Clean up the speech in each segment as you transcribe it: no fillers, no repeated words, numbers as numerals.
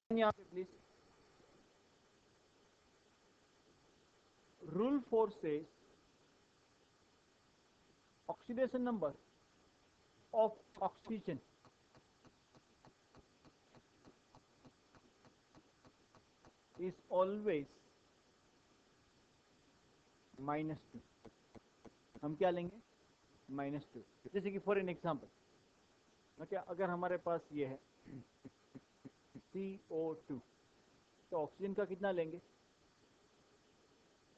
यहाँ पे please, rule 4 से oxidation number of oxygen is always -2। हम क्या लेंगे? -2। जैसे कि फॉर एन एग्जाम्पल, क्या अगर हमारे पास ये है CO2, तो ऑक्सीजन का कितना लेंगे?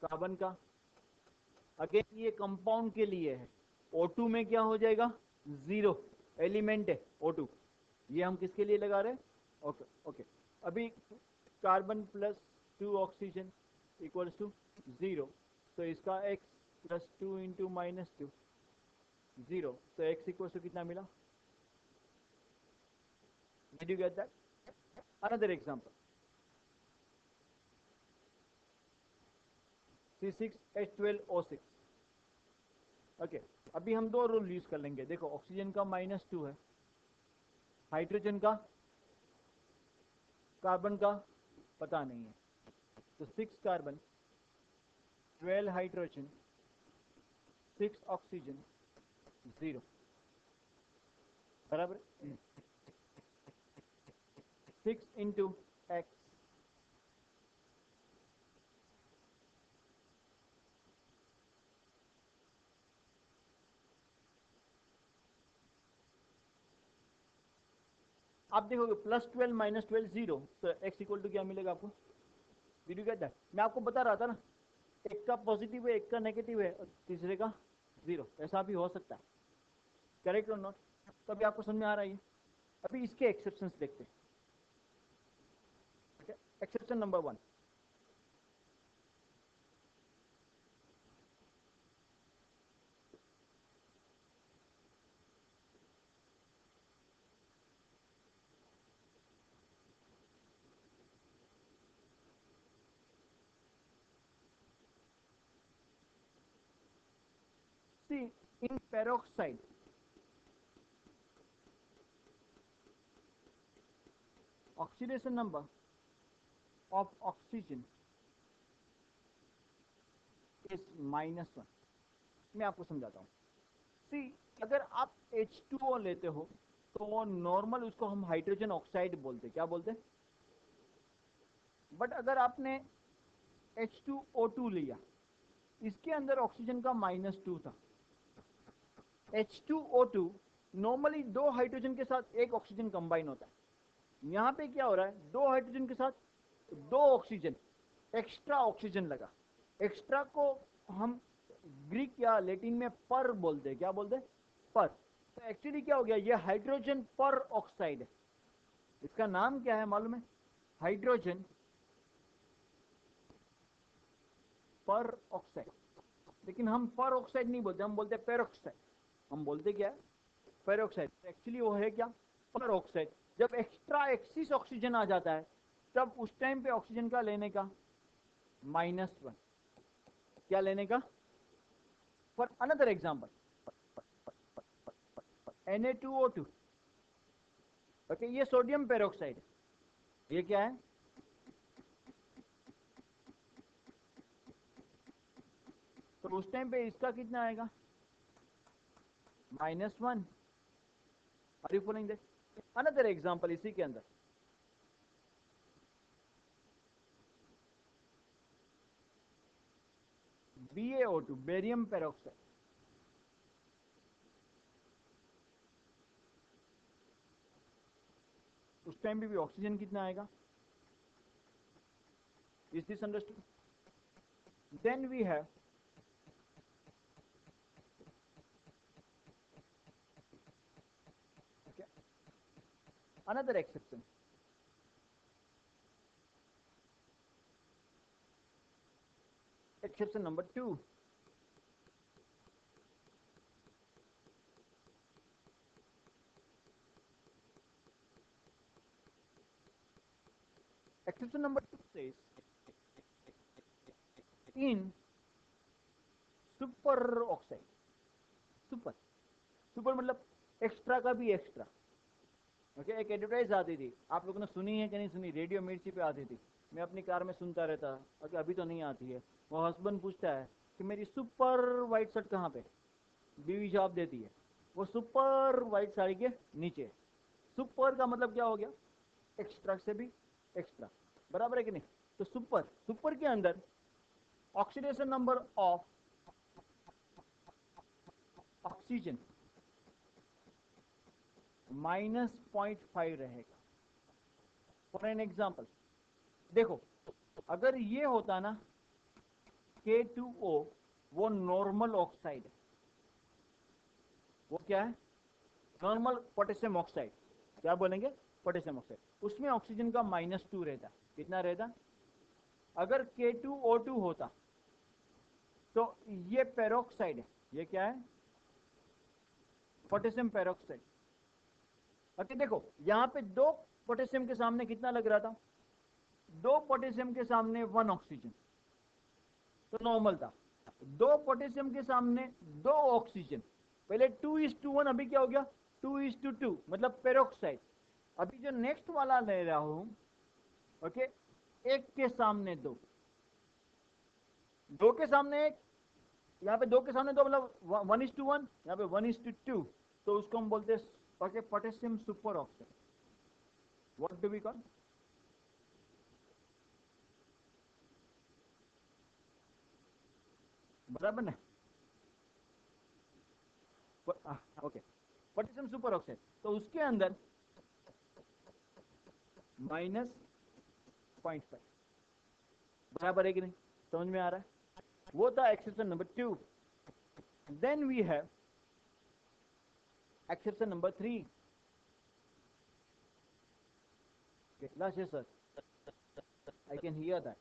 कार्बन का। अगेन ये कंपाउंड के लिए है, O2 में क्या हो जाएगा? 0 एलिमेंट है O2। ये हम किसके लिए लगा रहे हैं? Okay okay. अभी carbon plus 2 oxygen equals to 0, तो इसका x प्लस 2 इंटू -2 0, तो x इक्वल्स टू कितना मिला? Did you get that? Another example, C6H12O6। Okay, अभी हम दो रूल यूज कर लेंगे। देखो, ऑक्सीजन का -2 है, हाइड्रोजन का, कार्बन का पता नहीं है, तो 6 कार्बन, 12 हाइड्रोजन, 6 ऑक्सीजन, 0 बराबर 6 इंटू एक्स। आप देखोगे +12 -12 0, तो x इक्वल टू क्या मिलेगा आपको? Did you get that? मैं आपको बता रहा था ना, एक का पॉजिटिव है, एक का नेगेटिव है, और तीसरे का 0, ऐसा भी हो सकता है। करेक्ट और नॉट? तो अभी आपको समझ में आ रहा है? अभी इसके एक्सेप्शंस देखते हैं। Exception number 1, see in peroxide oxidation number of oxygen is -1। मैं आपको समझाता हूँ। सी, अगर आप H2O लेते हो, तो वो नॉर्मल, उसको हम हाइड्रोजन ऑक्साइड बोलते, क्या बोलते? बट अगर आपने H2O2 लिया, इसके अंदर ऑक्सीजन का -2 था। H2O2 नॉर्मली दो हाइड्रोजन के साथ एक ऑक्सीजन कंबाइन होता है। यहां पे क्या हो रहा है? दो हाइड्रोजन के साथ दो ऑक्सीजन, एक्स्ट्रा ऑक्सीजन लगा। एक्स्ट्रा को हम ग्रीक या लैटिन में पर बोलते हैं, क्या बोलते हैं? पर। तो एक्चुअली क्या हो गया? ये हाइड्रोजन पर ऑक्साइड है। इसका नाम क्या है मालूम है? हाइड्रोजन पर ऑक्साइड। लेकिन हम पर ऑक्साइड नहीं बोलते, हम बोलते पेरोक्साइड। हम बोलते क्या है? पेरोक्साइड। एक्चुअली वो है क्या? पर ऑक्साइड। जब एक्स्ट्रा एक्सिस ऑक्सीजन आ जाता है, तब उस टाइम पे ऑक्सीजन का लेने का -1। क्या लेने का? For another example, Na2O2। Okay, ये सोडियम पेरोक्साइड है। ये क्या है? तो उस टाइम पे इसका कितना आएगा? -1। Are you following that? Another example इसी के अंदर, BaO2, बेरियम पेरोक्साइड। उस टाइम पे भी ऑक्सीजन कितना आएगा? Is this understood? Then we have another exception. Exception number 2. Exception number 2 says in super oxide. Super, super मतलब एक्स्ट्रा का भी एक्स्ट्रा। ओके, एक एडवर्टाइज आती थी, आप लोगों ने सुनी है कि नहीं सुनी, रेडियो मिर्ची पे आती थी, मैं अपनी कार में सुनता रहता। ओके, अभी तो नहीं आती है। वो हस्बैंड पूछता है कि मेरी सुपर वाइट शर्ट कहाँ पे, बीवी जवाब देती है वो सुपर वाइट साड़ी के नीचे। सुपर का मतलब क्या हो गया, एक्स्ट्रा से भी एक्स्ट्रा, बराबर है कि नहीं। तो सुपर, सुपर के अंदर ऑक्सीडेशन नंबर ऑफ ऑक्सीजन -0.5 रहेगा। फॉर एन एग्जाम्पल देखो, अगर ये होता ना K2O, वो नॉर्मल ऑक्साइड है, वो क्या है, नॉर्मल पोटेशियम ऑक्साइड, क्या बोलेंगे, पोटेशियम ऑक्साइड, उसमें ऑक्सीजन का -2 रहता। कितना रहता, अगर K2O2 होता तो ये पेरोक्साइड है, ये क्या है, पोटेशियम पेरोक्साइड। ओके, देखो यहां पे दो पोटेशियम के सामने कितना लग रहा था, दो पोटेशियम के सामने 1 ऑक्सीजन, तो नॉर्मल था। दो पोटेशियम के सामने 2 ऑक्सीजन, पहले 2:1, अभी क्या हो गया 2:2, मतलब पेरोक्साइड। अभी जो नेक्स्ट वाला ले रहा हूं, ओके, एक के सामने दो, दो के सामने एक, यहाँ पे दो के सामने दो, मतलब 1:1, यहाँ पे 1:2, तो उसको हम बोलते हैं okay potassium super oxide. What do we call, बराबर ना, ओके, पोटेशियम सुपर ऑक्साइड, तो उसके अंदर -0.5, बराबर है कि नहीं, समझ में आ रहा है। वो था exception number 2। Then we have exception number 3. Last year, sir, I can hear that.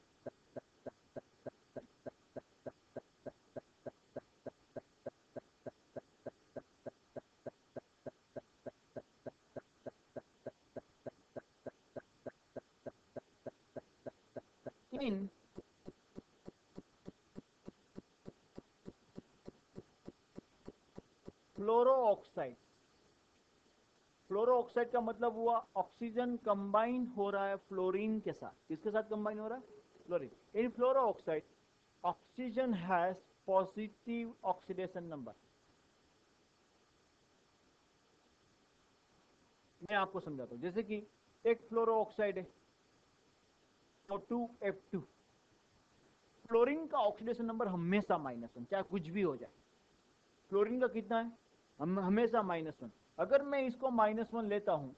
In fluorooxide, fluorooxide का मतलब हुआ ऑक्सीजन कंबाइन हो रहा है फ्लोरीन के साथ, किसके साथ कंबाइन हो रहा है, fluorine. In fluoro oxide oxygen has positive oxidation number. मैं आपको समझाता हूं, जैसे कि एक फ्लोरोऑक्साइड है O2F2, फ्लोरीन का ऑक्सीडेशन नंबर हमेशा -1, चाहे कुछ भी हो जाए। फ्लोरीन का कितना है, हमेशा -1। अगर मैं इसको -1 लेता हूं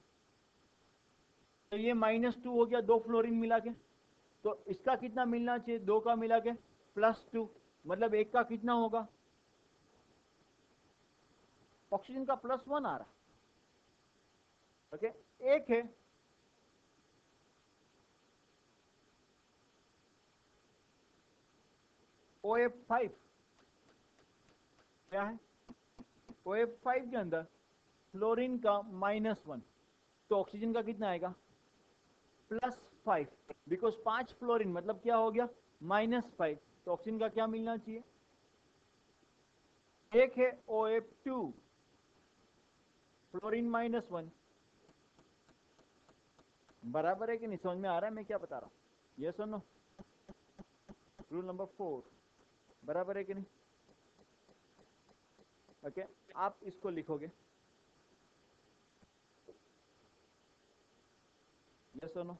तो ये -2 हो गया, दो फ्लोरीन मिला के, तो इसका कितना मिलना चाहिए, दो का मिला के +2, मतलब एक का कितना होगा, ऑक्सीजन का +1 आ रहा। ओके, एक है OF5, क्या है, OF5 के अंदर फ्लोरीन का -1, तो ऑक्सीजन का कितना आएगा, +5, बिकॉज 5 फ्लोरीन मतलब क्या हो गया, -5, तो ऑक्सीजन का क्या मिलना चाहिए। एक है OF2, फ्लोरीन -1, बराबर है कि नहीं, समझ में आ रहा है मैं क्या बता रहा हूं, ये सुनो, रूल नंबर 4, बराबर है कि नहीं। ओके, आप इसको लिखोगे, ये सुनो,